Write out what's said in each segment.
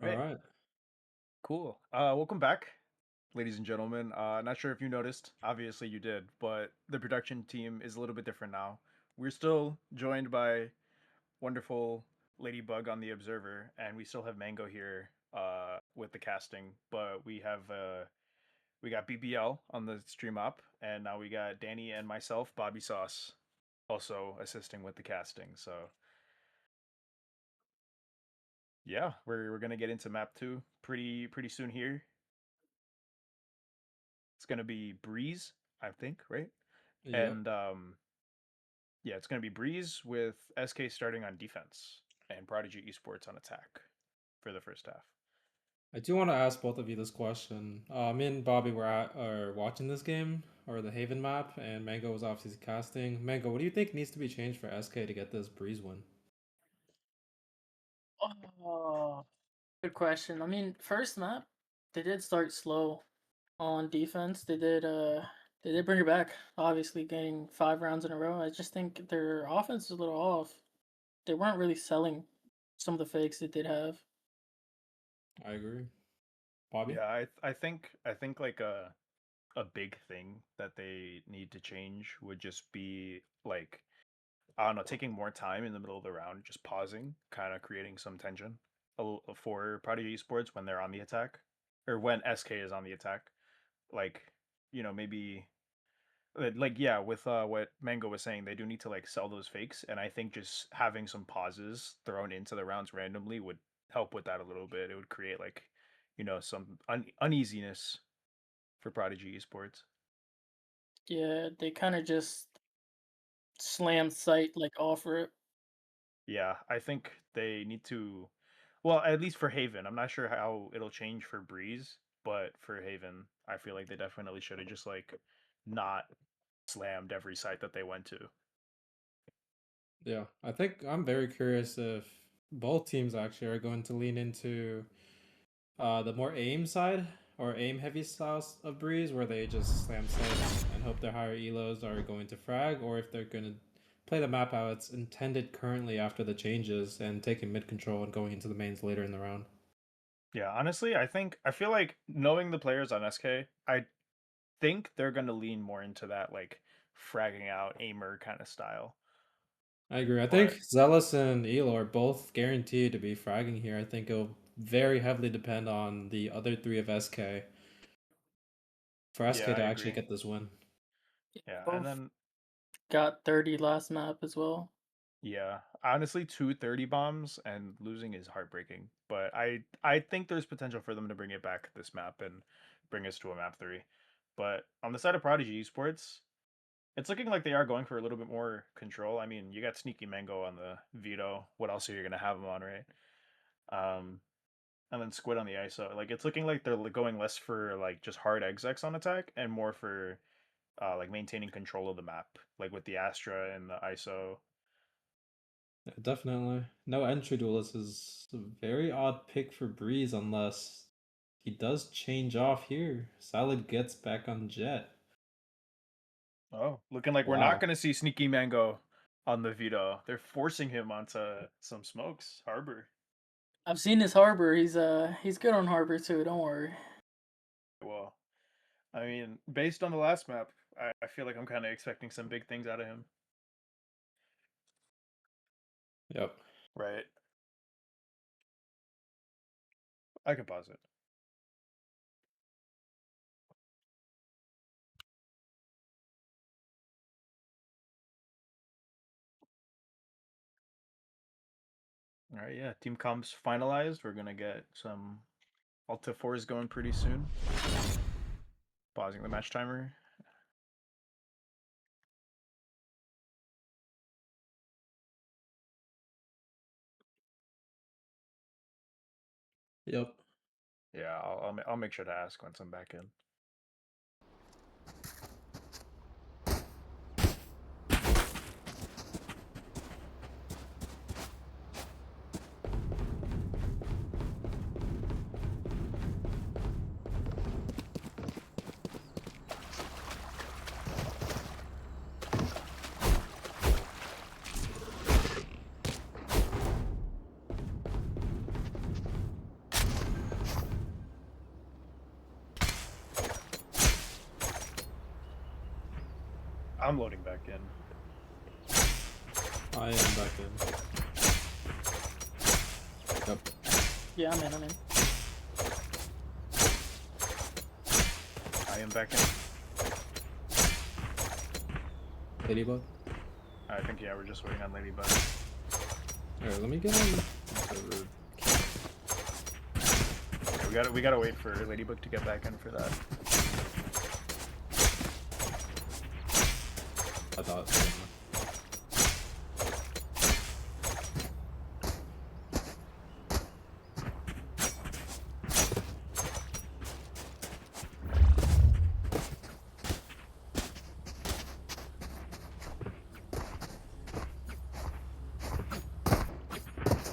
All Right. right. Cool. Welcome back, ladies and gentlemen. Not sure if you noticed. Obviously, you did, but the production team is a little bit different now. We're still joined by wonderful Ladybug on the Observer, and we still have Mango here with the casting. But we got BBL on the stream up, and now we got Danny and myself, Bobby Sauce, also assisting with the casting. So yeah, we're gonna get into map two pretty soon here. It's gonna be Breeze, I think, right? Yep. And yeah, it's gonna be Breeze with SK starting on defense and Prodigy Esports on attack for the first half. I do want to ask both of you this question. Me and Bobby are watching this game or the Haven map, and Mango was obviously casting. Mango, what do you think needs to be changed for SK to get this breeze win? Oh, good question. I mean, first map, they did start slow on defense. They did bring it back, obviously getting 5 rounds in a row. I just think their offense is a little off. They weren't really selling some of the fakes they did have. I agree. Bobby? Yeah, I think like a big thing that they need to change would just be like I don't know, taking more time in the middle of the round, just pausing, kind of creating some tension for Prodigy Esports when they're on the attack or when SK is on the attack. Like, maybe like yeah, with what Mango was saying, they do need to like sell those fakes, and I think just having some pauses thrown into the rounds randomly would help with that a little bit. It would create like, some uneasiness for Prodigy Esports. Yeah, they kind of just slammed sight like offer it. Yeah, I think they need to. Well, at least for Haven, I'm not sure how it'll change for Breeze, but for Haven, I feel like they definitely should have just like not slammed every site that they went to. Yeah. I think I'm very curious if both teams actually are going to lean into the more aim side or aim heavy styles of breeze where they just slam sight and hope their higher elos are going to frag, or if they're going to play the map how it's intended currently after the changes and taking mid control and going into the mains later in the round. Yeah, honestly, I feel like knowing the players on SK, I think they're gonna lean more into that like fragging out aimer kind of style. I agree. I think But Zealous and Elo are both guaranteed to be fragging here. I think it'll very heavily depend on the other three of SK for yeah, SK I to actually agree. get this win. Yeah, and Both then got 30 last map as well. yeah, honestly, 230 bombs and losing is heartbreaking. But I think there's potential for them to bring it back this map and bring us to a map three. But on the side of Prodigy Esports, it's looking like they are going for a little bit more control. I mean, you got Sneaky Mango on the veto. What else are you gonna have him on, right? Um, and then Squid on the ISO. Like it's looking like they're going less for like just hard execs on attack and more for like maintaining control of the map, like with the Astra and the ISO. Yeah, definitely. No entry duelist is a very odd pick for Breeze unless he does change off here. Salad gets back on Jet. Oh, looking like we're not Wow. gonna see Sneaky Mango on the veto. They're forcing him onto some smokes. Harbor. I've seen his harbor. He's good on harbor too. Don't worry. Well, I mean, based on the last map, I feel like I'm kind of expecting some big things out of him. Yep. Right. I can pause it. All right, yeah. Team comps finalized. We're gonna get some Alta 4s going pretty soon. Pausing the match timer. Yep. Yeah, I'll make sure to ask once I'm back in. I'm loading back in. I am back in. Yep. Yeah, I'm in. I am back in. Ladybug? I think, yeah, we're just waiting on Ladybug. Alright, let me get on. Yeah, we gotta wait for Ladybug to get back in for that. I thought.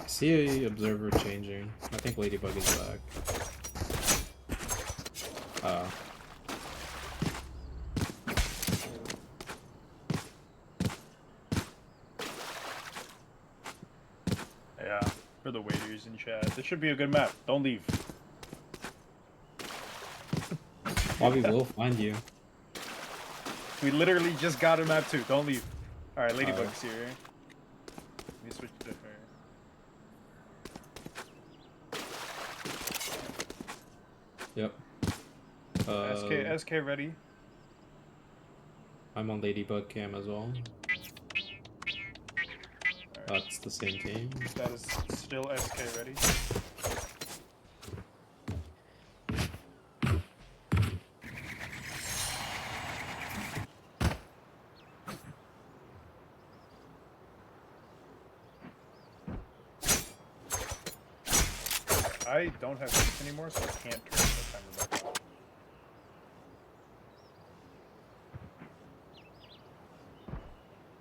See a observer changing. I think Ladybug is back. Yeah, for the waiters in chat. This should be a good map. Don't leave. Bobby will find you. We literally just got a map too. Don't leave. Alright, Ladybug's Alright. here. Let me switch to her. Yep. SK ready. I'm on Ladybug cam as well. That's the same team. That is still SK ready. I don't have heat anymore, so I can't turn the timer back on.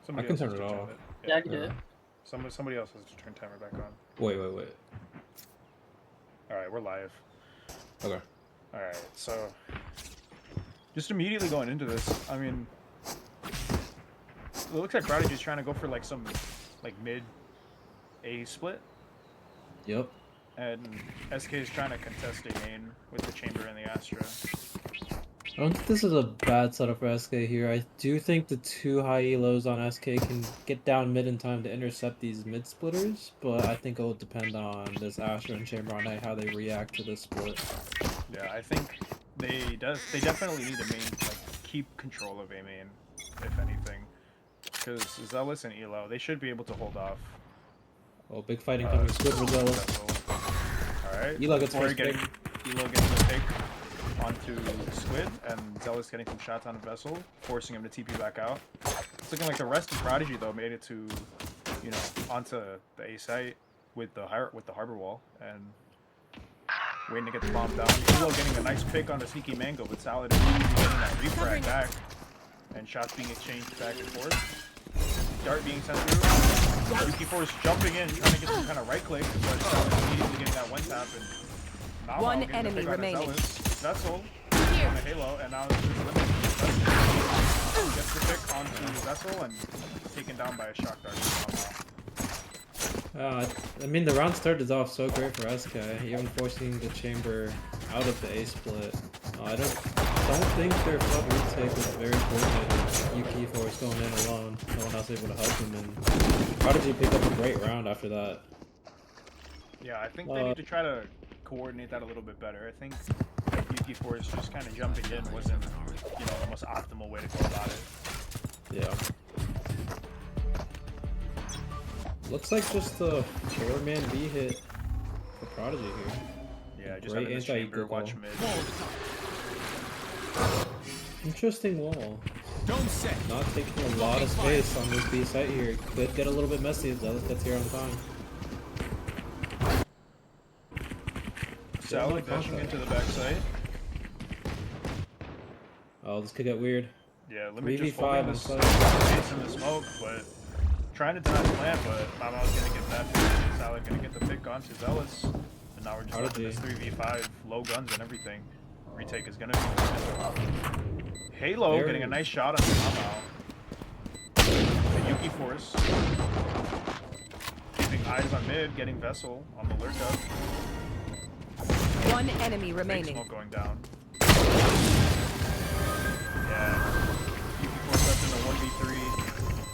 Somebody I can else has turn it to off. Yeah, I can do it. Somebody else has to turn timer back on. Wait. Alright, we're live. Okay. Alright, so just immediately going into this, I mean, it looks like Prodigy's trying to go for like some like mid A split, Yep. and SK is trying to contest a main with the Chamber and the Astra. I don't think this is a bad setup for SK here. I do think the two high elos on SK can get down mid in time to intercept these mid splitters, but I think it will depend on this Astra and Chamber on night how they react to this split. Yeah, I think they definitely need a main, like, keep control of a main, if anything, because Zealous and Elo, they should be able to hold off. Oh, big fighting coming. Squid for Zealous. Alright, Elo gets Elo first pick. getting the pick onto Squid, and Zealous getting some shots on Vessel, forcing him to TP back out. It's looking like the rest of Prodigy, though, made it to, you know, onto the A site with the harbor wall, and waiting to get the bomb down. Elo getting a nice pick on the sneaky Mango, but Salad is getting that refrag back, and shots being exchanged back and forth. Dart being sent through. S24 jumping in, trying to get some kind of right click, but Salad immediately getting that one tap, and now one enemy remaining. Vessel on the Halo, and now it's Vessel gets the pick onto Vessel and taken down by a shock dart. I mean, the round started off so great for SK, even forcing the Chamber out of the A split. I don't think their FLV retake was very coordinated. Yuki Force going in alone, no one else able to help him, and Prodigy picked up a great round after that. Yeah, I think they need to try to coordinate that a little bit better. I think Yuki Force just kind of jumping in wasn't, you know, the most optimal way to go about it. Yeah. Looks like just a 4-man B hit for Prodigy here. Yeah, just Great having this Chamber anti-equal watch mid. Interesting wall. Don't say. Not taking a lot of space on this B site here. It could get a little bit messy if Zealous gets here on time. Salad dashing into the backside. Oh, this could get weird. Yeah, let me just 3v5 hold on this site. space in the smoke, but trying to deny the plan, but Mama's gonna get that pick. Salad gonna get the pick onto Zealous. And now we're just left with this 3v5, low guns and everything. Retake is gonna be Halo getting a nice shot on Mama. The Yuki Force. Keeping eyes on mid, getting Vessel on the lurk up. One enemy Fake remaining. smoke going down. Yeah. Yuki Force left in a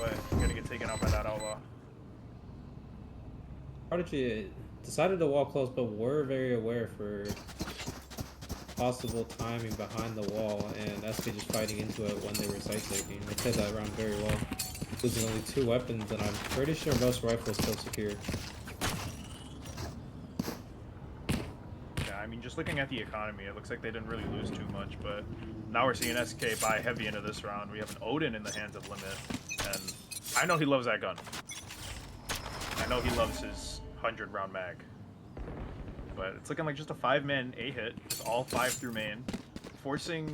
but gonna get taken out by that outlaw. Prodigy decided to walk close, but were very aware for possible timing behind the wall, and SK just fighting into it when they were sight taking. They played that round very well, losing only 2 weapons, and I'm pretty sure most rifles still secured. Yeah, I mean, just looking at the economy, it looks like they didn't really lose too much, but now we're seeing SK buy heavy into this round. We have an Odin in the hands of Limit, and I know he loves that gun. I know he loves his 100-round mag. But it's looking like just a 5-man A hit, just all 5 through main, forcing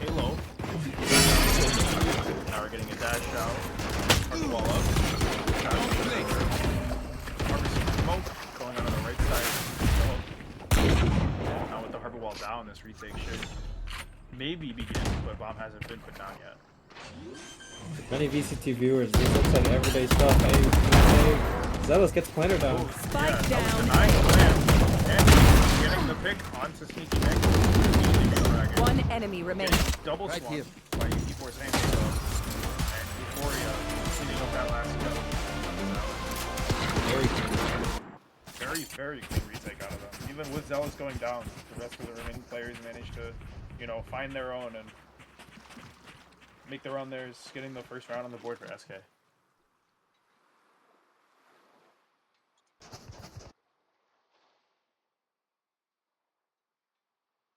Halo. Now we're getting a dash out, hard wall up. Harvesting smoke, going on the right side. Now with the harbor wall down, this retake should maybe begin, but bomb hasn't been put down yet. Many VCT viewers, this looks like everyday stuff. Hey, Zealous gets planter down. Spike down. And getting the pick onto Sneaky Nick. One enemy remains. Double Right swung here. by UP4's hand. And Euphoria cleaning up that last kill. Very clean retake out of them. Even with Zealous going down, the rest of the remaining players managed to, you know, find their own and make their own theirs, getting the first round on the board for SK.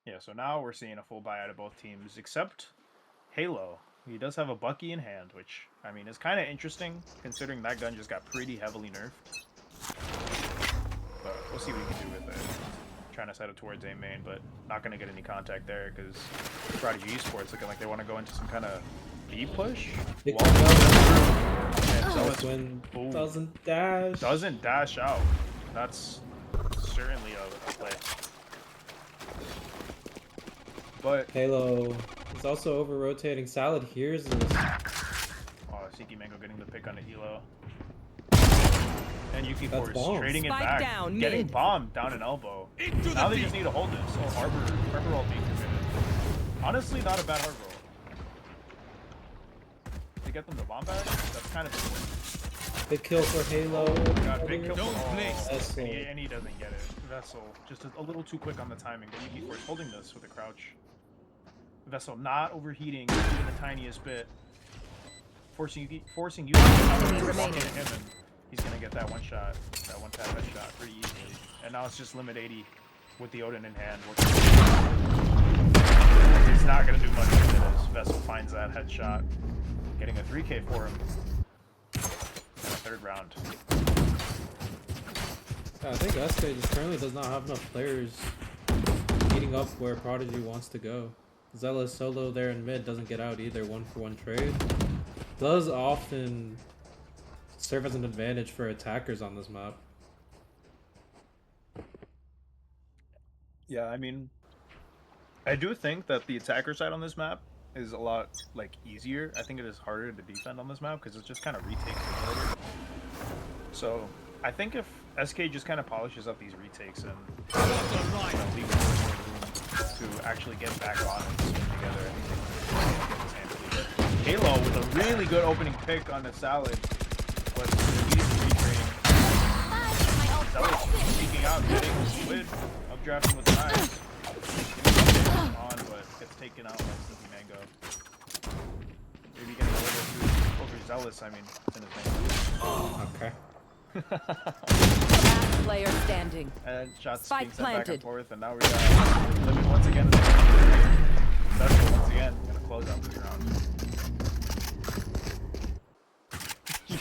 Yeah, so now we're seeing a full buy out of both teams, except Halo. He does have a Bucky in hand, which, I mean, is kind of interesting, considering that gun just got pretty heavily nerfed. But we'll see what we can do with it. Trying to set it towards A main, but not going to get any contact there, because Prodigy Esports looking like they want to go into some kind of B push. Doesn't dash. Doesn't dash out. That's certainly a play. But Halo is also over rotating. Salad hears this. oh, Siki Mango getting the pick on the Elo. And Yuki That's Force bombs. trading it Spike back. down, Getting mid. bombed down an elbow. Now they just need to hold this. So Harbor roll being committed. Honestly, not a bad harbor roll. To get them to bomb back, that's kind of important. Big kill for Halo. God, big kill. Don't play. Vessel. And he doesn't get it. Vessel, just a little too quick on the timing. But Yuki Force holding this with a crouch. Vessel not overheating even the tiniest bit. Forcing you to walk into him, and he's gonna get that one shot, that one tap headshot pretty easily. And now it's just limit 80 with the Odin in hand. He's not gonna do much with it as Vessel finds that headshot, getting a 3K for him. And a third round. I think SK just currently does not have enough players eating up where Prodigy wants to go. Zealous solo there in mid doesn't get out either. 1-for-1 trade does often serve as an advantage for attackers on this map. Yeah, I mean, I do think that the attacker side on this map is a lot like easier. I think it is harder to defend on this map because it's just kind of retake simulator. So I think if SK just kind of polishes up these retakes and leave more room to actually get back on and spin together, I think they can get this handily. But Halo with a really good opening pick on the Salad, but immediately retraining. Salad speaking out, getting squid, updrafting with the knives. On, but gets taken out by Sneaky Mango. Maybe getting a little too overzealous, I mean, it's in his name. Okay. Last player standing. And shots Spike being sent back and planted. forth, and now we got Limit once again. That's once again gonna close out this round.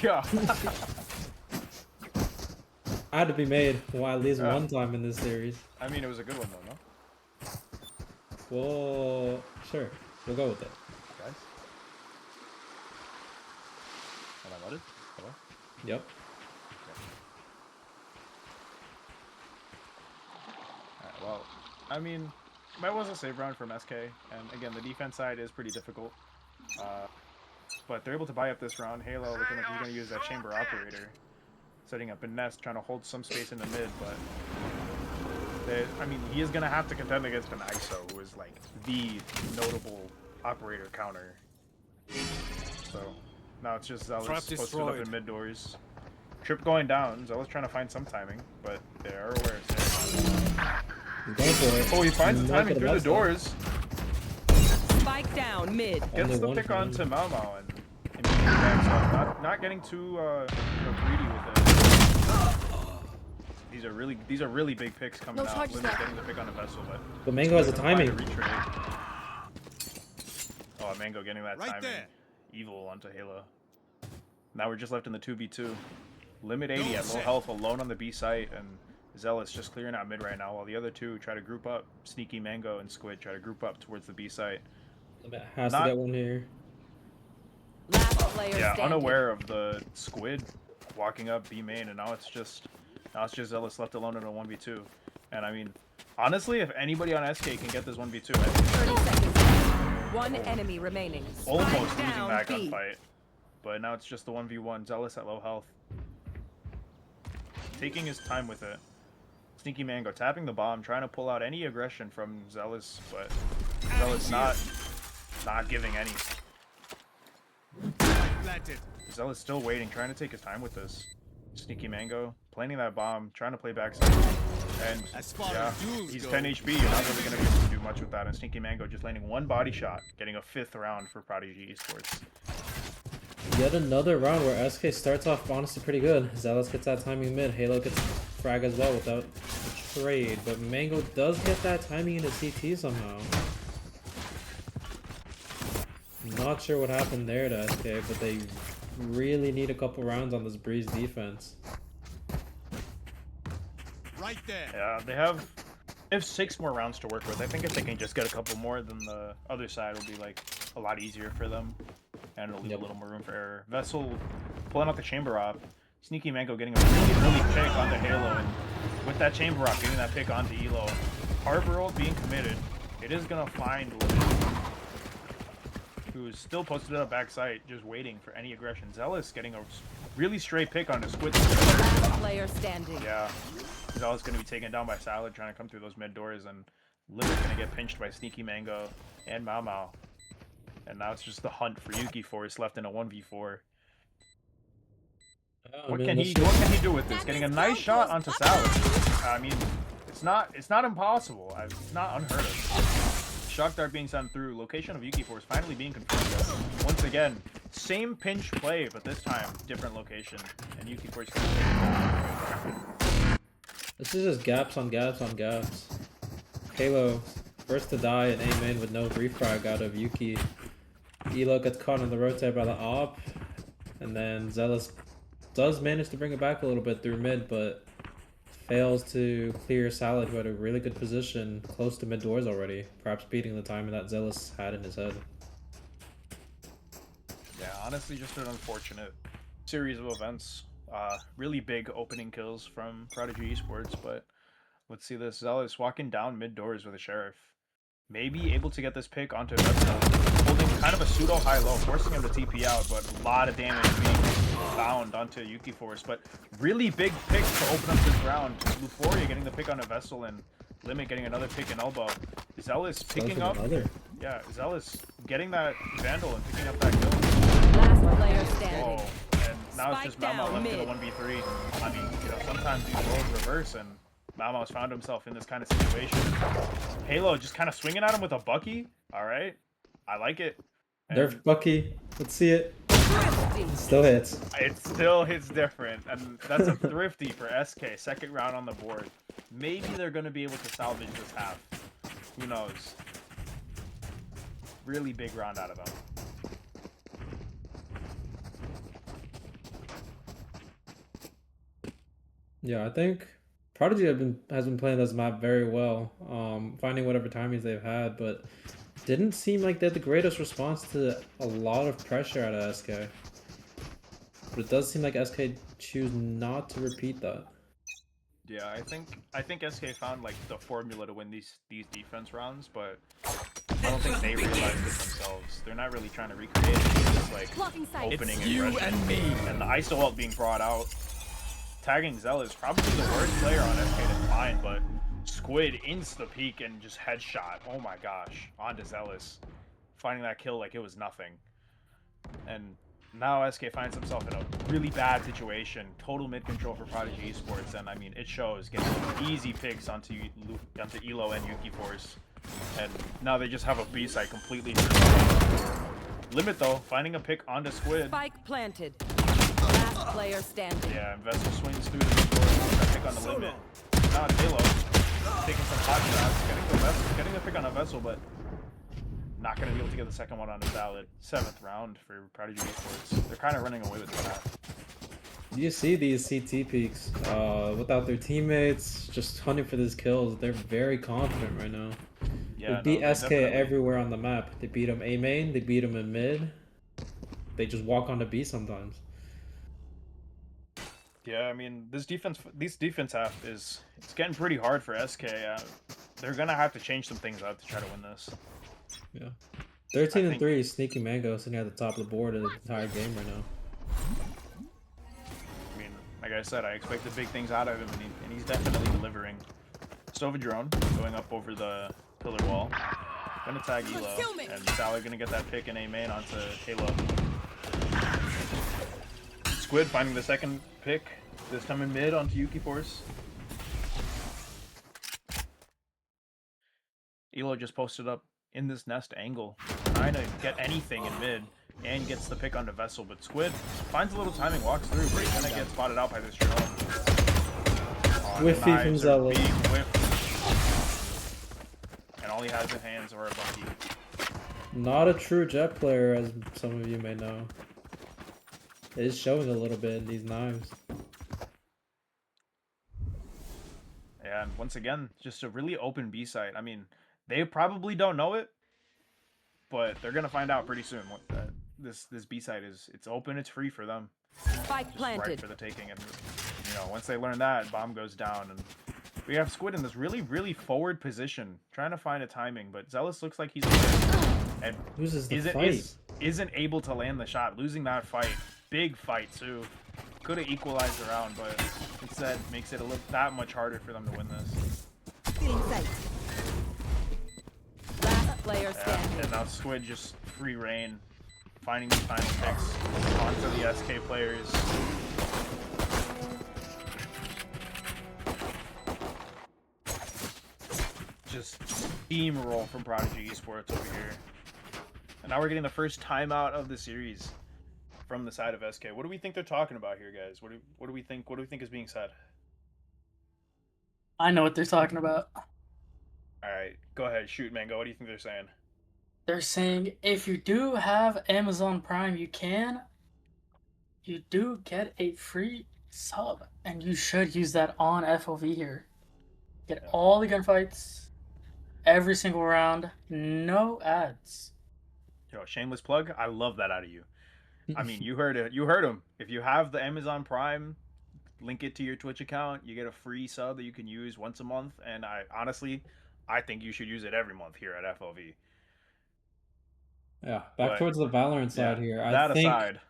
Yeah. Had to be made, well, at least one time in this series. I mean, it was a good one though, no? Well, sure. We'll go with it. Guys? Am I muted? Hello? Yep. Alright, well, I mean, that was a save round from SK, and again, the defense side is pretty difficult. But they're able to buy up this round. Halo looking like he's going to use that chamber operator, setting up a nest, trying to hold some space in the mid, but I mean, he is going to have to contend against an ISO, who is like the notable operator counter. So Now it's just Zealous Trap posted up destroyed. in mid doors. Trip going down. Zealous trying to find some timing, but they are aware. Going for it. Oh, he finds the Not timing gonna through the mess though. doors. Spike down mid. Gets Only the one pick for him. onto Mau Mau and immediately backs up. Not getting too greedy with it. These are really big picks coming out. Limit getting the pick on the vessel, But Mango has the gonna find a timing. retrade. Oh, Mango getting that Right timing. there. Evil onto Halo. Now we're just left in the 2v2. Limit 80 at low health alone on the B site, and Zealous just clearing out mid right now, while the other two try to group up. Sneaky Mango and Squid try to group up towards the B site. Limit has Not- to get one here. Last player Yeah, standing. unaware of the Squid walking up B main, and now it's just Zealous left alone in a 1v2. And I mean, honestly, if anybody on SK can get this 1v2, I think 30 seconds left. One enemy remaining. almost Spike losing down that B. gunfight. But now it's just the 1v1. Zealous at low health. Taking his time with it. Sneaky Mango tapping the bomb, trying to pull out any aggression from Zealous, but Zealous not giving any. Planted. Zealous still waiting, trying to take his time with this. Sneaky Mango planting that bomb, trying to play backside. And As far yeah, as duels he's go. 10 HP. You're not really going to be able to do much with that. And Sneaky Mango just landing one body shot, getting a 5th round for Prodigy Esports. Yet another round where SK starts off honestly pretty good. Zealous gets that timing mid. Halo gets frag as well without a trade. But Mango does get that timing into CT somehow. Not sure what happened there to SK, but they really need a couple rounds on this Breeze defense. Right there. Yeah, they have 6 more rounds to work with. I think if they can just get a couple more, then the other side will be like a lot easier for them. And it'll leave a little more room for error. Vessel pulling out the chamber op. Sneaky Mango getting a really pick onto Halo, and with that chamber op getting that pick onto Elo. Harbor ult being committed. It is gonna find Limit, who's still posted up backside, just waiting for any aggression. Zealous getting a really straight pick onto Squid. Last player standing. Yeah, Zealous gonna be taken down by Salad trying to come through those mid doors, and Limit's gonna get pinched by Sneaky Mango and Mau Mau. And now it's just the hunt for Yuki Force left in a 1v4. What can he do with this? Getting a nice shot onto Salad. I mean, it's not impossible. It's not unheard of. Shock dart being sent through. Location of Yuki Force finally being confirmed. Once again, same pinch play, but this time different location. And Yuki Force can take it. This is just gaps on gaps on gaps. Halo first to die and aim in with no refrag out of Yuki. Elo gets caught on the rotate by the op, and then Zealous does manage to bring it back a little bit through mid, but fails to clear Salad, who had a really good position close to mid doors already, perhaps beating the timing that Zealous had in his head. Yeah, honestly, just an unfortunate series of events. Really big opening kills from Prodigy Esports, but let's see this. Zealous walking down mid doors with a Sheriff. Maybe able to get this pick onto Vessel, holding kind of a pseudo high-low, forcing him to TP out, but a lot of damage being bound onto Yuki Force. But really big pick to open up this round. Luforia getting the pick on a Vessel, and Limit getting another pick in elbow. Zealous picking up. Yeah, Zealous getting that Vandal and picking up that kill. Last player standing. Oh, and now it's just Spike Mau Mau down left in a mid. 1v3. I mean, sometimes these roles reverse, and Mau Mau's found himself in this kind of situation. Halo just kind of swinging at him with a Bucky. All right, I like it. And Nerf Bucky, let's see it. Thrifty. Still hits. it still hits different, and that's a thrifty for SK. Second round on the board. Maybe they're going to be able to salvage this half. Who knows? Really big round out of them. Yeah, I think Prodigy has been playing this map very well, finding whatever timings they've had, but didn't seem like they had the greatest response to a lot of pressure out of SK. But it does seem like SK choose not to repeat that. Yeah, I think SK found like the formula to win these defense rounds, but I don't think they realized it themselves. They're not really trying to recreate it. It's just like opening It's you aggression. and me. And the ISO ult being brought out. Tagging Zealous, probably the worst player on SK to find, but Squid insta peek and just headshot. Oh my gosh, onto Zealous, finding that kill like it was nothing. And now SK finds himself in a really bad situation. Total mid control for Prodigy Esports, and I mean it shows. Getting easy picks onto Elo and Yuki Force, and now they just have a B side completely. Limit though, finding a pick onto Squid. Spike planted. Last player standing. Yeah, and Vessel swings through the mid a pick on the limit. Now it's Halo taking some hot shots, getting the pick on a Vessel, but not going to be able to get the second one on a Valid. 7th round for Prodigy Esports. They're kind of running away with that. You see these CT peaks without their teammates, just hunting for these kills. They're very confident right now. Yeah, they beat no, SK definitely. everywhere on the map. They beat them A main, they beat them in mid. They just walk on the B sometimes. Yeah, I mean, this defense half it's getting pretty hard for SK. They're going to have to change some things up to try to win this. Yeah. 13-3, Sneaky Mango sitting at the top of the board of the entire game right now. I mean, like I said, I expected big things out of him, and he's definitely delivering. Stova drone going up over the pillar wall. Gonna tag Elo, and Sally gonna get that pick in A main onto Halo. Squid finding the second pick, this time in mid onto Yuki Force. Elo just posted up in this nest angle, trying to get anything in mid, and gets the pick onto Vessel, but Squid finds a little timing, walks through, but he's gonna get spotted out by this drone. Whiffy from Zealous. And all he has in hands are a bucky. Not a true Jet player, as some of you may know. It is showing a little bit in these knives. Yeah, and once again, just a really open B site. I mean, they probably don't know it, but they're gonna find out pretty soon what this B site is. It's open, it's free for them. Spike Just planted. right for the taking, and you know, once they learn that, bomb goes down, and we have Squid in this really forward position, trying to find a timing. But Zealous looks like he's and Loses the fight. isn't able to land the shot, losing that fight. Big fight too. Could have equalized the round, but instead makes it a little that much harder for them to win this. Last player Yeah, standing. and now Squid just free reign, finding the final picks onto the SK players. Just steamroll from Prodigy Esports over here. And now we're getting the first timeout of the series from the side of SK. What do we think they're talking about here, guys? What do we think? What do we think is being said? I know what they're talking about. All right, go ahead, shoot, Mango. What do you think they're saying? They're saying if you do have Amazon Prime, you do get a free sub, and you should use that on FLV here. Get all the gunfights, every single round, no ads. Yo, shameless plug. I love that out of you. I mean, you heard it. You heard him. If you have the Amazon Prime, link it to your Twitch account. You get a free sub that you can use once a month. And I think you should use it every month here at FLV. Yeah, back towards the Valorant side here. Aside.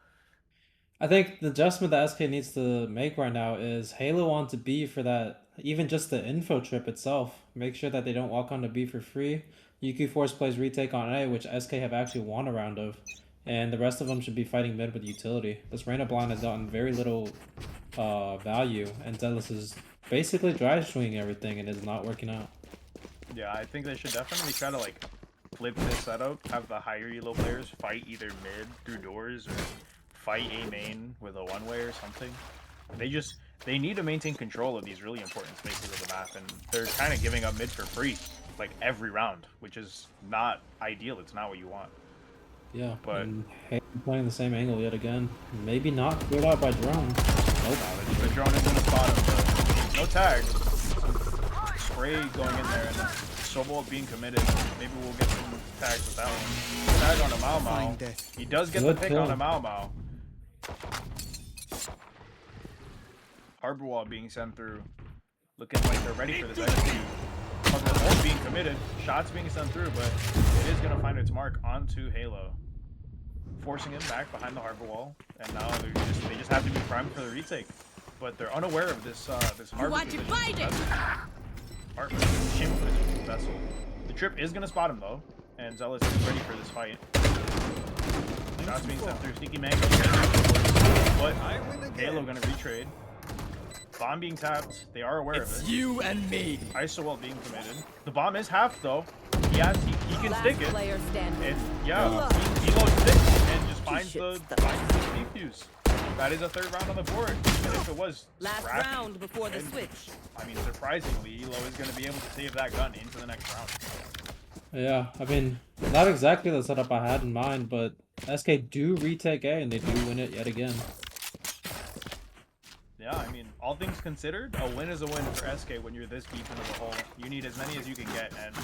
I think the adjustment that SK needs to make right now is Halo on to B for that, even just the info trip itself. Make sure that they don't walk on to B for free. Yuki Force plays retake on A, which SK have actually won a round of. And the rest of them should be fighting mid with utility. This Reyna blind has gotten very little value, and Zealous is basically dry swinging everything, and it's not working out. Yeah, I think they should definitely try to like flip this setup. Have the higher elo players fight either mid through doors or fight A main with a one-way or something. They need to maintain control of these really important spaces of the map, and they're kind of giving up mid for free, like every round, which is not ideal. It's not what you want. Yeah, but Halo playing the same angle yet again. Maybe not cleared out by drone. Nope. The drone is in the spot of no tag. Spray going in there, and Sobol being committed. Maybe we'll get some tags with that one. Tag on a Mao Mao. He does get the pick on a Mao Mao. Harbor wall being sent through. Looking like they're ready for this execute. Ult being committed. Shots being sent through, but it is going to find its mark onto Halo. Forcing him back behind the harbor wall. And now they just have to be primed for the retake. But they're unaware of this harbor position. Harbor shim position Vessel. The trip is going to spot him though. And Zealous is ready for this fight. Shots being sent through. Sneaky Mango. But Halo gonna retrade. Bomb being tapped. They are aware of it. You and me. ISO ult being committed. The bomb is half though. He can Last stick it. player standing. And yeah, he loads sticks and just finds the defuse. That is a third round on the board. And if it was Last scrappy, round before the then, switch. I mean, surprisingly, Elo is going to be able to save that gun into the next round. Yeah, I mean, not exactly the setup I had in mind, but SK do retake A and they do win it yet again. Yeah, I mean, all things considered, a win is a win for SK when you're this deep into the hole. You need as many as you can get, and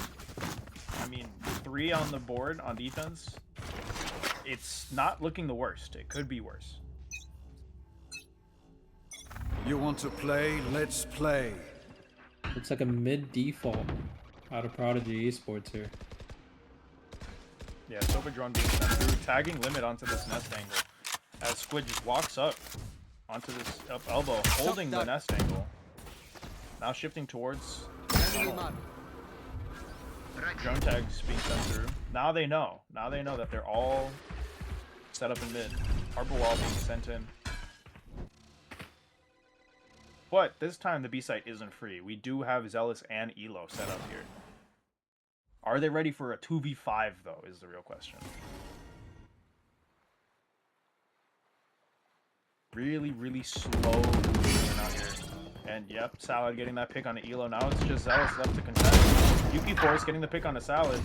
I mean, 3 on the board on defense, it's not looking the worst. It could be worse. You want to play? Let's play. Looks like a mid default out of Prodigy Esports here. Yeah, Soba drone being sent through, tagging Limit onto this nest angle. As Squid just walks up onto this up elbow, holding the nest angle. Now shifting towards drone tags being sent through. Now they know. Now they know that they're all set up in mid. Harbor wall being sent in. But this time the B site isn't free. We do have Zealous and Elo set up here. Are they ready for a 2v5 though, is the real question. Really, really slow movement out here. And yep, Salad getting that pick on the Elo. Now it's just Zealous left to contest. Yuki Force getting the pick on the Salad.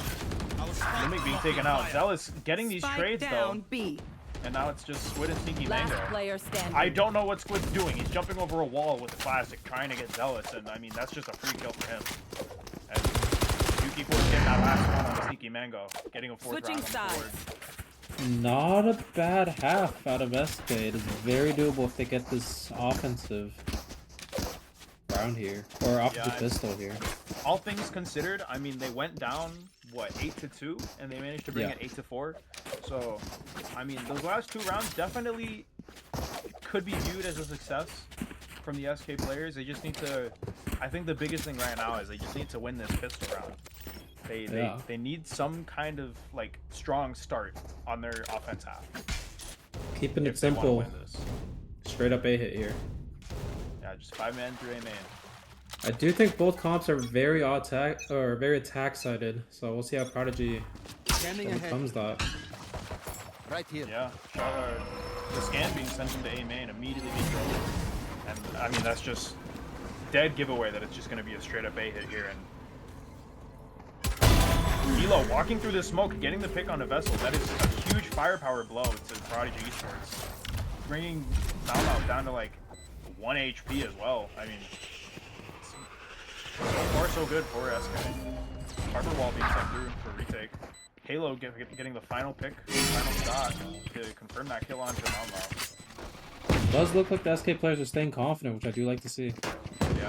Limit being taken out. Zealous getting these trades though. B. And now it's just Squid and Sneaky Last Mango. player standing. I don't know what Squid's doing. He's jumping over a wall with a classic, trying to get Zealous, and I mean, that's just a free kill for him. And Yuki Force getting that last one on the Sneaky Mango, getting a 4th Switching round on the board. sides. Not a bad half out of SK. It is very doable if they get this offensive round here. Or offensive pistol here. All things considered, I mean, they went down, what, 8-2, and they managed to bring it 8-4. So, I mean, those last 2 rounds definitely could be viewed as a success from the SK players. They just need to, I think the biggest thing right now is they just need to win this pistol round. They need some kind of, like, strong start on their offense half. Keeping it simple. Straight up A hit here. Yeah, just 5-man through A main. I do think both comps are very attack sided, so we'll see how Prodigy overcomes that. Right here. Yeah, the scan being sent into A main immediately being thrown. And I mean, that's just dead giveaway that it's just going to be a straight up A hit here. And Elo walking through the smoke, getting the pick on a vessel. That is a huge firepower blow to Prodigy Esports, bringing Malmouth down to like 1 HP as well. I mean, so far so good for SK. Harbor wall being sent through for retake. Halo getting the final pick, final shot to confirm that kill on Malmouth. Does look like the SK players are staying confident, which I do like to see. Yeah.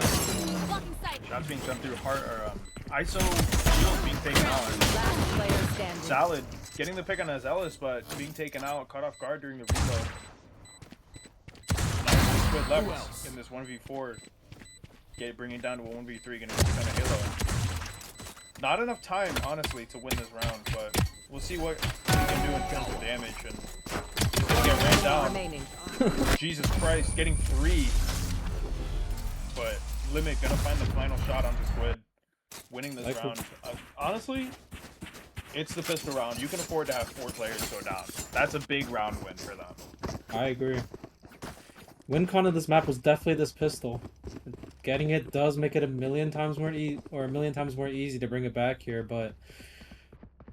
Shots being sent through ISO shield being taken out. Last player standing. Salad getting the pick on Zealous, but being taken out, caught off guard during the reload. Nice good left in this 1v4. Bringing it down to a 1v3, getting the pick on a Halo. Not enough time, honestly, to win this round, but we'll see what we can do in terms of damage. And he's gonna get ran down. Remaining. Jesus Christ, getting 3. But Limit gonna find the final shot onto Squid, winning this round. Honestly, it's the pistol round. You can afford to have 4 players go down. That's a big round win for them. I agree. Win con of this map was definitely this pistol. Getting it does make it a million times more easy to bring it back here, but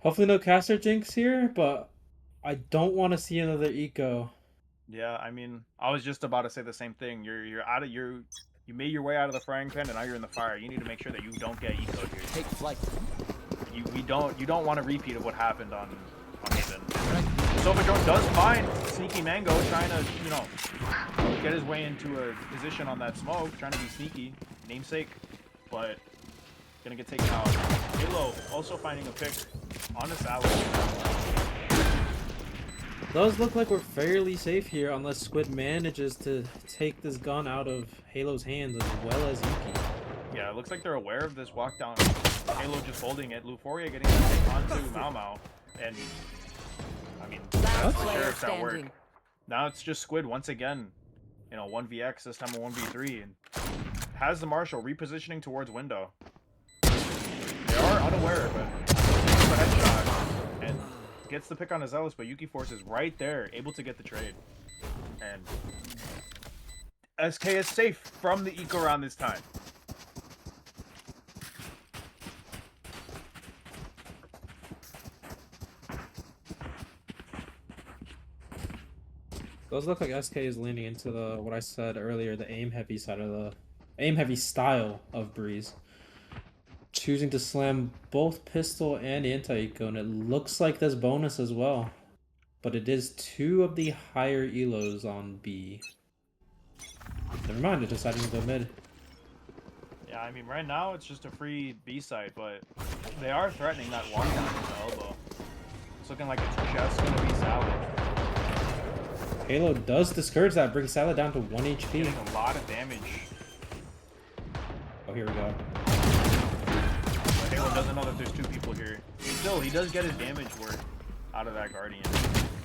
hopefully no caster jinx here, but I don't want to see another eco. Yeah, I mean, I was just about to say the same thing. You made your way out of the frying pan and now you're in the fire. You need to make sure that you don't get eco'd here. Take flight. You don't want a repeat of what happened on Haven. Silverdrone does find Sneaky Mango trying to, you know, get his way into a position on that smoke, trying to be sneaky, namesake, but gonna get taken out. Halo also finding a pick on the Salad. Does look like we're fairly safe here unless Squid manages to take this gun out of Halo's hands as well as Yuki. Yeah, it looks like they're aware of this walk down. Halo just holding it. Luforia getting the pick onto Mau Mau. And I mean, Last that's the player carrots that work. standing. Now it's just Squid once again. You know, 1vx, this time a 1v3, and has the Marshall repositioning towards window. They are unaware, but takes the headshot and gets the pick on Azealous, but Yuki Force is right there, able to get the trade. And SK is safe from the eco round this time. Those look like SK is leaning into the what I said earlier, the aim heavy side of the aim heavy style of Breeze. Choosing to slam both pistol and anti-eco, and it looks like there's bonus as well. But it is 2 of the higher elos on B. Never mind, they're deciding to go mid. Yeah, I mean, right now it's just a free B side, but they are threatening that lockdown with the elbow. It's looking like it's just going to be Salad. Halo does discourage that, brings Salad down to 1 HP. Getting a lot of damage. Oh, here we go. But Halo doesn't know that there's 2 people here. Still, he does get his damage worth out of that Guardian.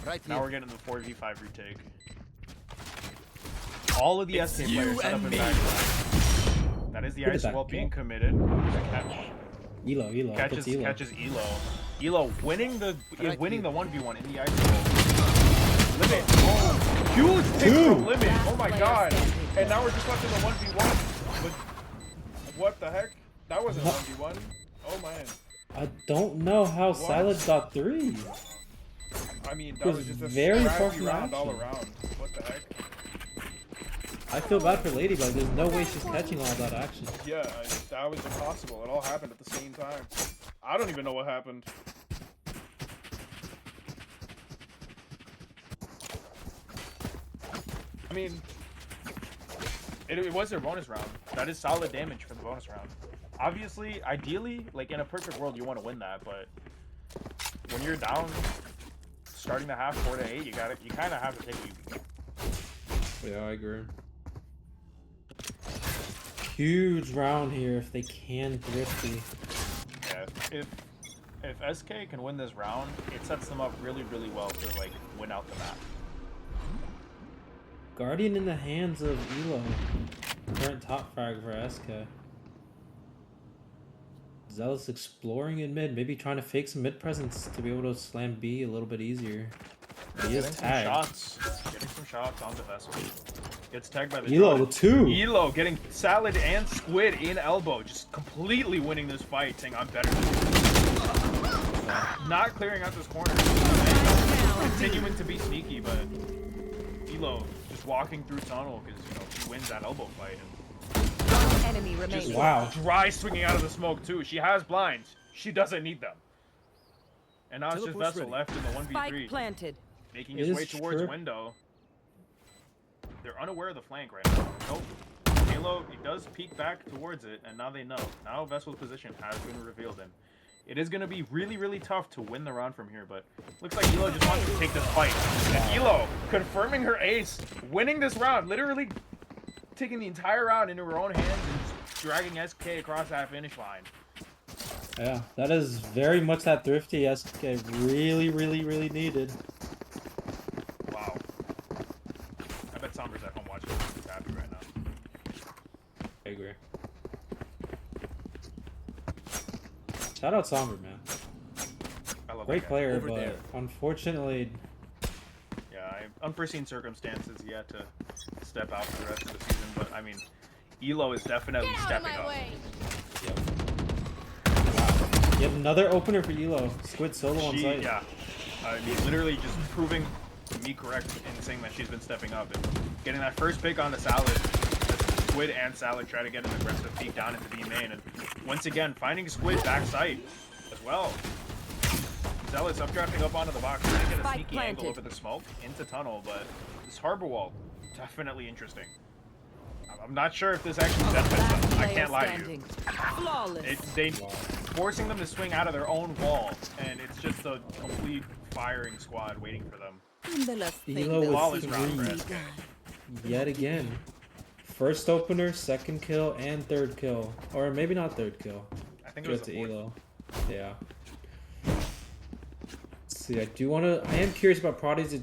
Right Now here. we're getting the 4v5 retake. All of the It's SK you players set up and in me. backline. That is the Where did ice that wall go? being committed. There's a catch. Elo, Catches puts Elo. catches Elo. Elo winning the Right winning here. the 1v1 in the ice wall. Limit. Oh, huge pick 2. from Limit. Oh my Last god. player standing. And now we're just left in the 1v1. But what the heck? That wasn't a What? 1v1. Oh man. I don't know how What? Salad got 3. I mean, that was was just a very far scrappy from round all action. around. What the heck? I feel bad for Ladybug. There's no way she's catching all that action. Yeah, that was impossible. It all happened at the same time. I don't even know what happened. I mean, it was their bonus round. That is solid damage for the bonus round. Obviously, ideally, like in a perfect world, you want to win that, but when you're down, starting the half 4-8, you kind of have to take it. Yeah, I agree. Huge round here if they can thrifty. Yeah, if SK can win this round, it sets them up really, really well to like win out the map. Guardian in the hands of Elo. Current top frag for SK. Zealous exploring in mid, maybe trying to fake some mid presence to be able to slam B a little bit easier. He is Getting some tagged. shots. Getting some shots on the vessel. Gets tagged by the Elo drone. with 2. Elo getting Salad and Squid in elbow, just completely winning this fight, saying I'm better than you. Not clearing out this corner. Continuing to be sneaky, but Elo just walking through tunnel because she wins that elbow fight. One enemy remaining. Wow. Dry swinging out of the smoke too. She has blinds. She doesn't need them. And now it's just Teleport's Vessel ready. left in the 1v3, Spike planted. making It his is way towards true. window. They're unaware of the flank right now. Nope. Halo, he does peek back towards it, and now they know. Now Vessel's position has been revealed, and it is going to be really, really tough to win the round from here, but looks like Elo just wants to take this fight. And Elo, confirming her ace, winning this round, literally taking the entire round into her own hands and just dragging SK across that finish line. Yeah, that is very much that thrifty SK really, really, really needed. Wow. I bet Somber's at home watching this. He's happy right now. I agree. Shout out Somber, man. I love Great that guy. player, Over but there. unfortunately, Yeah, unforeseen circumstances. He had to step out for the rest of the season, but I mean, Elo is definitely stepping up. yep. Wow. Yet another opener for Elo. Squid solo on site. Yeah, I mean, literally just proving me correct in saying that she's been stepping up and getting that first pick on the Salad. As Squid and Salad try to get an aggressive peek down into B main, and once again finding Squid back site as well. Zealous updrafting up onto the box, trying to get a Spike sneaky planted. angle over the smoke into tunnel, but this harbor wall, definitely interesting. I'm not sure if this actually benefits Last them. I player can't lie to standing. you. Flawless. They forcing them to swing out of their own wall, and it's just a complete firing squad waiting for them. The last thing Elo that with Flawless we round for three. SK. Yet again. First opener, second kill, and third kill. Or maybe not third kill. I think it was Good the to fourth. Elo. Yeah. see. I am curious about Prodigy's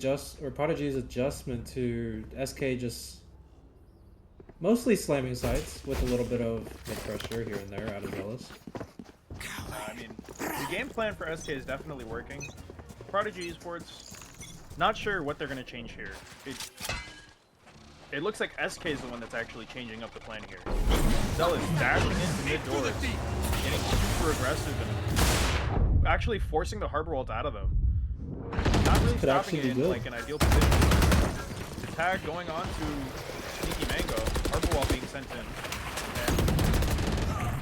adjustment to SK just mostly slamming sites with a little bit of mid pressure here and there out of Zealous. I mean, the game plan for SK is definitely working. Prodigy Esports, not sure what they're going to change here. It looks like SK is the one that's actually changing up the plan here. Zealous dashing into mid doors, getting super aggressive and actually forcing the harbor ult out of them. Not really stopping it in like an ideal position. The tag going on to Sneaky Mango, harbor wall being sent in, and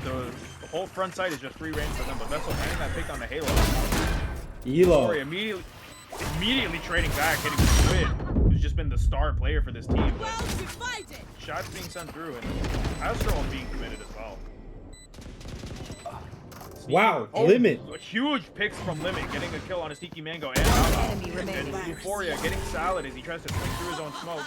the whole front side is just free reign for them. But Vessel getting that pick on the Halo. Elo. Immediately trading back, hitting Squid, who's just been the star player for this team. But shots being sent through, and Astro being committed as well. Wow, Limit. Huge picks from Limit, getting a kill on a Sneaky Mango and Out. remaining. Euphoria getting Salad as he tries to swing through his own smoke,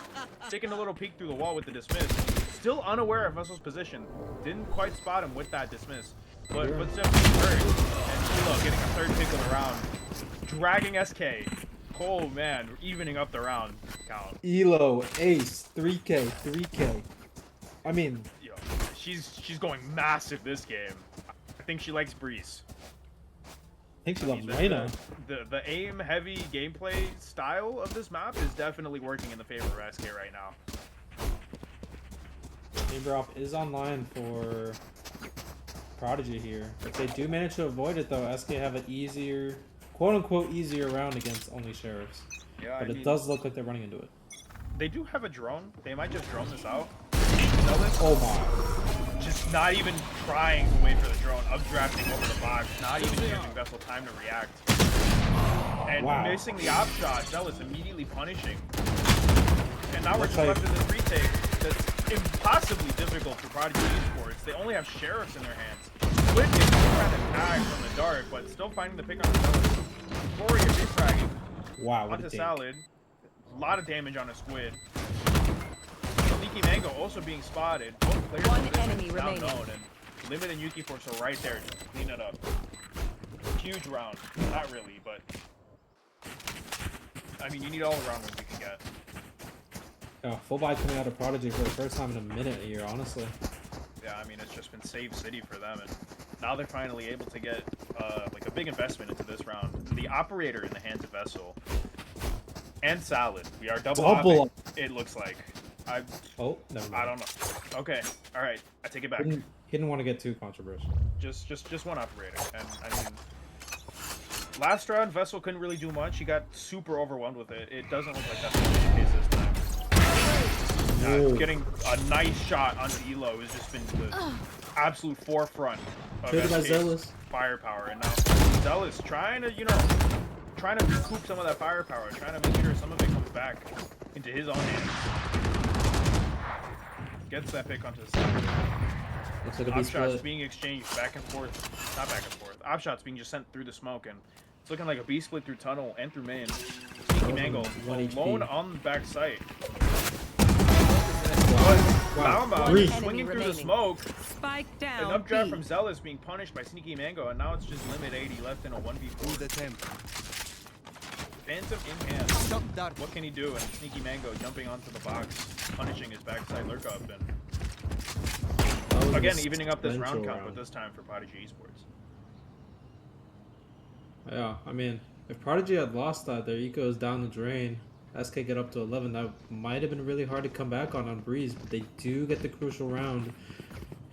taking a little peek through the wall with the dismiss. Still unaware of Vessel's position. Didn't quite spot him with that dismiss. But footsteps being heard, and Elo getting a third pick of the round. Dragging SK. Oh man, evening up the round count. Elo, Ace, 3K, 3K. I mean, Yo, she's going massive this game. I think she likes Breeze. I think she loves Reyna. The aim heavy gameplay style of this map is definitely working in the favor of SK right now. Abrop is online for Prodigy here. If they do manage to avoid it though, SK have an easier, quote-unquote easier round against only Sheriffs. Yeah, but it does look like they're running into it. They do have a drone. They might just drone this out. Oh my. Just not even trying to wait for the drone. Updrafting over the box. Not even giving Vessel time to react. And missing the op shot. Zealous immediately punishing. And now we're just left in this retake that's impossibly difficult for Prodigy Esports. They only have Sheriffs in their hands. Squid is trying to tag from the dark, but still finding the pick on the Zealous. Euphoria refragging. Wow, what onto a dig. Salad. A lot of damage on a Squid. Sneaky Mango also being spotted. Both players One position enemy down remaining. known, and Limit and Yuki Force are right there just to clean it up. Huge round. Not really, but I mean, you need all the round wins you can get. Full buy coming out of Prodigy for the first time in a minute here, honestly. Yeah, I mean, it's just been save city for them, and now they're finally able to get like a big investment into this round. The operator in the hands of Vessel and Salad. We are double hopping, it looks like. Oh, never mind. I don't know. Okay, all right, I take it back. He didn't want to get too controversial. Just one operator, and I mean, last round Vessel couldn't really do much. He got super overwhelmed with it. It doesn't look like that's the case this time. Getting a nice shot onto Elo has just been the absolute forefront of SK's firepower, and now Zealous trying to, trying to recoup some of that firepower, trying to make sure some of it comes back into his own hands. Gets that pick onto the side. Looks like a Op shots being exchanged back and forth, not back and forth. Op shots being just sent through the smoke, and it's looking like a B split through tunnel and through main. Sneaky Mango alone on the back site. Wow. Swinging through the smoke. Spike down. An updraft from Zealous being punished by Sneaky Mango, and now it's just Limit 80 left in a 1v4. Phantom in hand. What can he do? And Sneaky Mango jumping onto the box, punishing his backside lurk up, and again evening up this round count, but this time for Prodigy Esports. Yeah, I mean, if Prodigy had lost that, their eco is down the drain. SK get up to 11. That might have been really hard to come back on Breeze, but they do get the crucial round.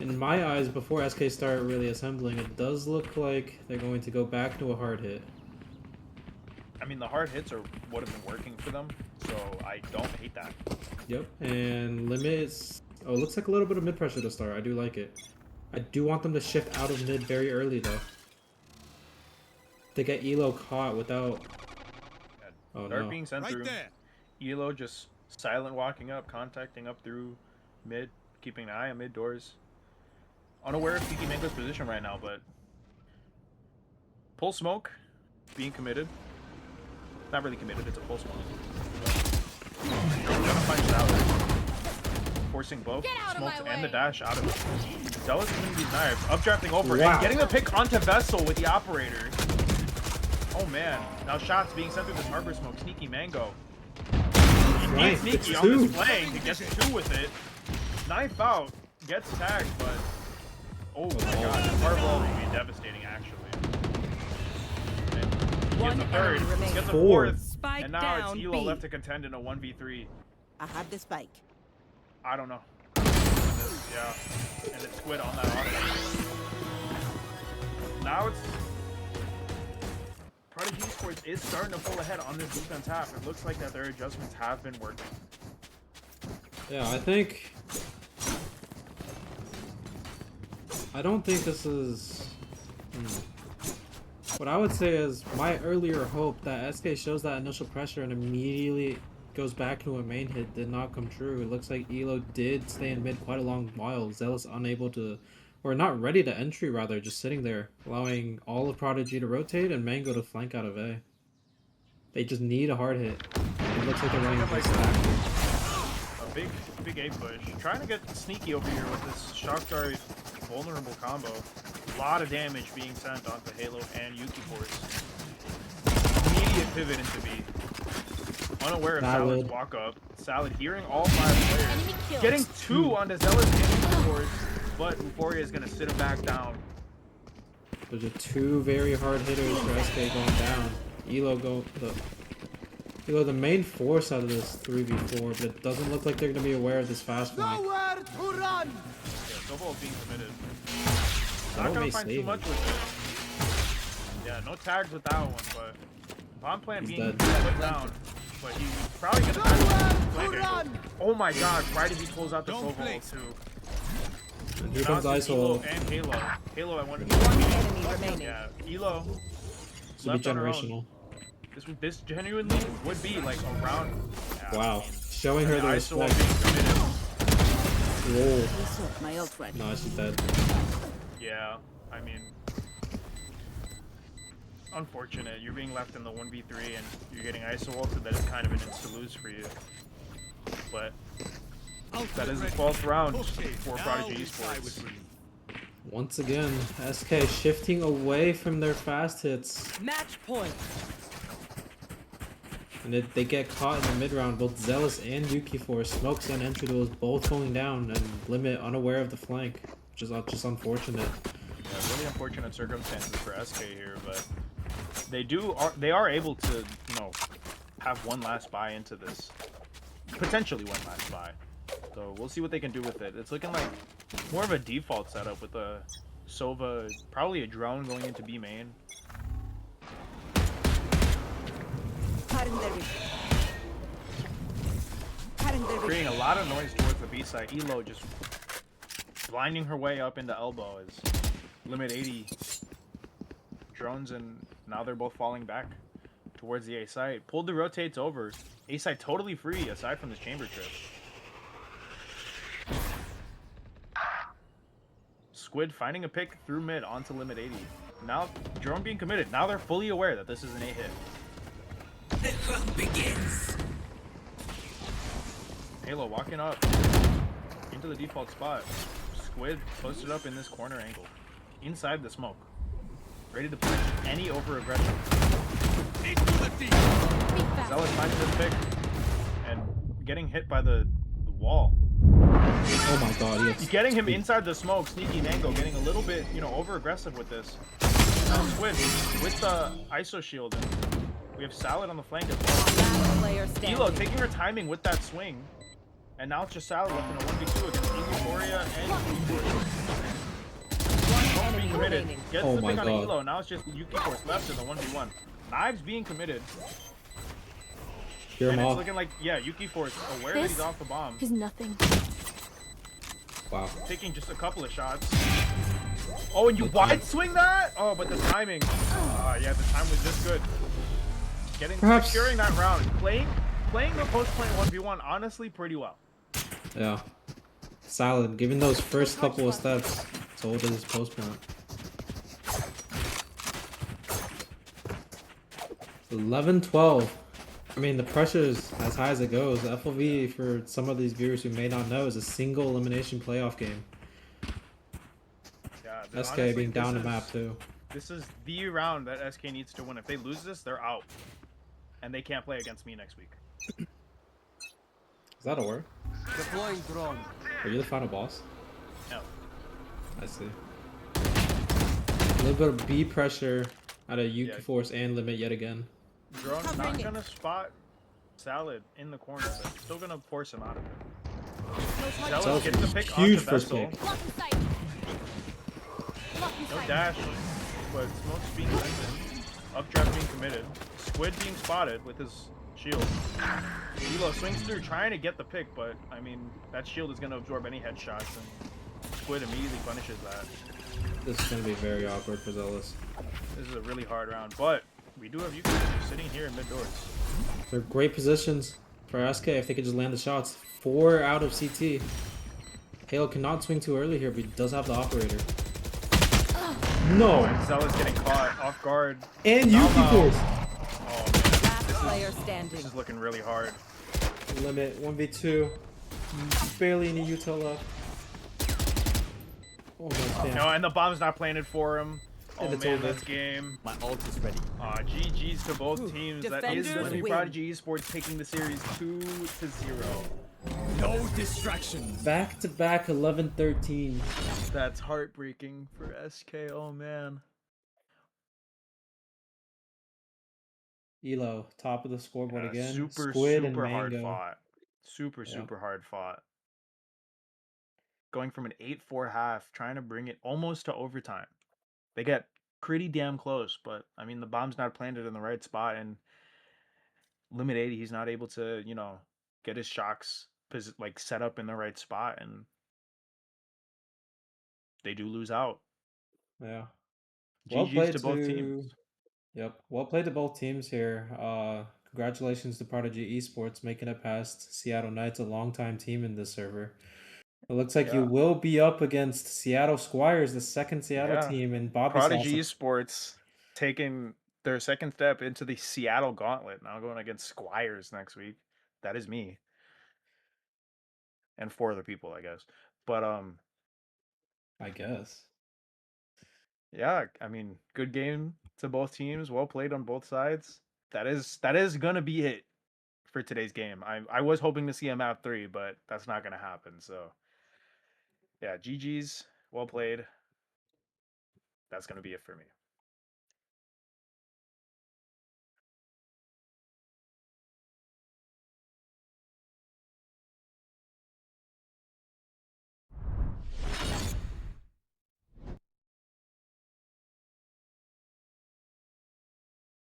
In my eyes, before SK start really assembling, it does look like they're going to go back to a hard hit. I mean, the hard hits are what have been working for them, so I don't hate that. Yep, and Limits. Oh, it looks like a little bit of mid pressure to start. I do like it. I do want them to shift out of mid very early though. To get Elo caught without. Oh Dart no. being sent through. Elo just silent walking up, contacting up through mid, keeping an eye on mid doors. Unaware of Sneaky Mango's position right now, but pull smoke being committed. Not really committed, it's a pull smoke. Gonna find Salad. Forcing both smokes and the dash out of it. Zealous using these knives, updrafting over and getting the pick onto Vessel with the operator. Oh man, now shots being sent through this harbor smoke. Sneaky Mango. Nice. Sneaky It's on this two. flank. He gets 2 with it. Knife out. Gets tagged, but oh my god, this harbor would be devastating actually. And he One gets a third. enemy remaining. Gets a Fourth. fourth. Spike And now it's down Elo B. left to contend in a 1v3. I have the spike. I don't know. Yeah. And it's Squid on that auto. Now it's Prodigy Esports is starting to pull ahead on this defense half. It looks like that their adjustments have been working. Yeah, I don't think this is... What I would say is my earlier hope that SK shows that initial pressure and immediately goes back to a main hit did not come true. It looks like Elo did stay in mid quite a long while. Zealous unable to, or not ready to entry rather, just sitting there, allowing all of Prodigy to rotate and Mango to flank out of A. They just need a hard hit. It looks like they're running Like this back. a big A push. Trying to get sneaky over here with this shock dart vulnerable combo. A lot of damage being sent onto Halo and Yuki Force. Immediate pivot into B. Unaware of Salad. Salad's walk up. Salad hearing all 5 players. Getting 2 onto Zealous and Yuki Force, but Euphoria is going to sit him back down. Those are 2 very hard hitters for SK going down. Elo the main force out of this 3v4, but it doesn't look like they're going to be aware of this fast flank. Nowhere to run! Yeah, Sobol being committed. That Not may going to find save too him. much with it. Yeah, no tags with that one, but bomb plant He's being dead. put down. But he's probably going to flank angle. Oh my god, Prodigy pulls out the Sobol too. And here comes Now it's Elo ISO. and Halo. Halo at 1 One enemy remaining. Yeah, Elo. This will be left on her own. generational. This genuinely would be like a round. Yeah, Wow. Showing her the ISO respect. being committed. Whoa. Reset my ult ready. No, she's dead. Yeah, I mean, unfortunate. You're being left in the 1v3 and you're getting ISO ulted. That is kind of an insta-lose for you. But that is the 12th round for Prodigy Esports. Once again, SK shifting away from their fast hits. Match point. And they get caught in the mid round. Both Zealous and Yuki Force, smokes and entry duels both going down, and Limit unaware of the flank, which is just unfortunate. Yeah, really unfortunate circumstances for SK here, but they are able to, you know, have one last buy into this. Potentially one last buy. So we'll see what they can do with it. It's looking like more of a default setup with a Sova, probably a drone going into B main. Creating a lot of noise towards the B side. Elo just blinding her way up into elbow as Limit 80 drones, and now they're both falling back towards the A side. Pulled the rotates over. A side totally free aside from this chamber trip. Squid finding a pick through mid onto Limit 80. Now drone being committed. Now they're fully aware that this is an A hit. The hunt begins. Halo walking up into the default spot. Squid posted up in this corner angle. Inside the smoke. Ready to punish any over-aggression. Zealous finding this pick. And getting hit by the wall. Oh my god, yes. Getting him inside the smoke. Sneaky Mango getting a little bit, you know, over-aggressive with this. Now Squid with the ISO shield. And we have Salad on the flank as well. Last player standing. Elo taking her timing with that swing. And now it's just Salad left in a 1v2 against Euphoria and One enemy committed. remaining. Gets Oh the my pick on God. Elo. Now it's just Yuki Force left in the 1v1. Knives being committed. Hear him And it's off. looking like, yeah, Yuki Force aware that he's off the bomb. Is nothing. Wow. Taking just a couple of shots. Oh, and you wide swing that? Oh, but the timing. Yeah, the time was just good. Securing that round. Playing the post-plant 1v1 honestly pretty well. Yeah. Salad, given those first couple of steps, so did his post plant. 11-12. I mean, the pressure is as high as it goes. FLV, for some of these viewers who may not know, is a single elimination playoff game. Yeah, SK honestly, being down the this map is- too. This is the round that SK needs to win. If they lose this, they're out. And they can't play against me next week. Is that a word? Deploying drone. Are you the final boss? No. I see. A little bit of B pressure out of Yeah. Force and Limit yet again. Drone's Covering not it. gonna spot Salad in the corner, but still gonna force him out of it. No Zealous Zealous gets the was pick huge onto first Vessel. pick. Blocking sight. Blocking No sight. dash, but Smoke's being sent in. Updraft being committed. Squid being spotted with his shield. Elo swings through trying to get the pick, but I mean, that shield is gonna absorb any headshots, and Squid immediately punishes that. This is gonna be very awkward for Zealous. This is a really hard round, but we do have you guys sitting here in mid doors. They're great positions for SK if they could just land the shots. 4 out of CT. Halo cannot swing too early here, but he does have the operator. No! And Zealous getting caught off guard. And Now, Yuki Force! Oh man, Last player standing. this is looking really hard. Limit 1v2. Barely any util left. Oh my god. No, and the bomb's not planted for him. Oh And it's man, over. that's game. My ult is ready. GG's to both teams. That is Defenders going to be win. Prodigy Esports taking the series 2-0. No distractions. Back to back 11-13. That's heartbreaking for SK. Oh man. Elo, top of the scoreboard again. Super, Squid and super hard Mango. fought. Super, Yeah. super hard fought. Going from an 8-4 half, trying to bring it almost to overtime. They get pretty damn close, but I mean the bomb's not planted in the right spot, and Limit 80, he's not able to, you know, get his shocks like set up in the right spot, and they do lose out. Yeah. Well GG's played to both teams. Yep. Well played to both teams here. Congratulations to Prodigy Esports making it past Seattle Knights, a longtime team in this server. It looks like you Yeah. will be up against Seattle Squires, the second Seattle Yeah. team, and Bobby Prodigy Salsa. Esports taking their second step into the Seattle Gauntlet, now going against Squires next week. That is me. And 4 other people, I guess. But I guess. yeah, I mean, good game to both teams. Well played on both sides. That is gonna be it for today's game. I was hoping to see a map 3, but that's not gonna happen. So yeah, GG's, well played. That's gonna be it for me.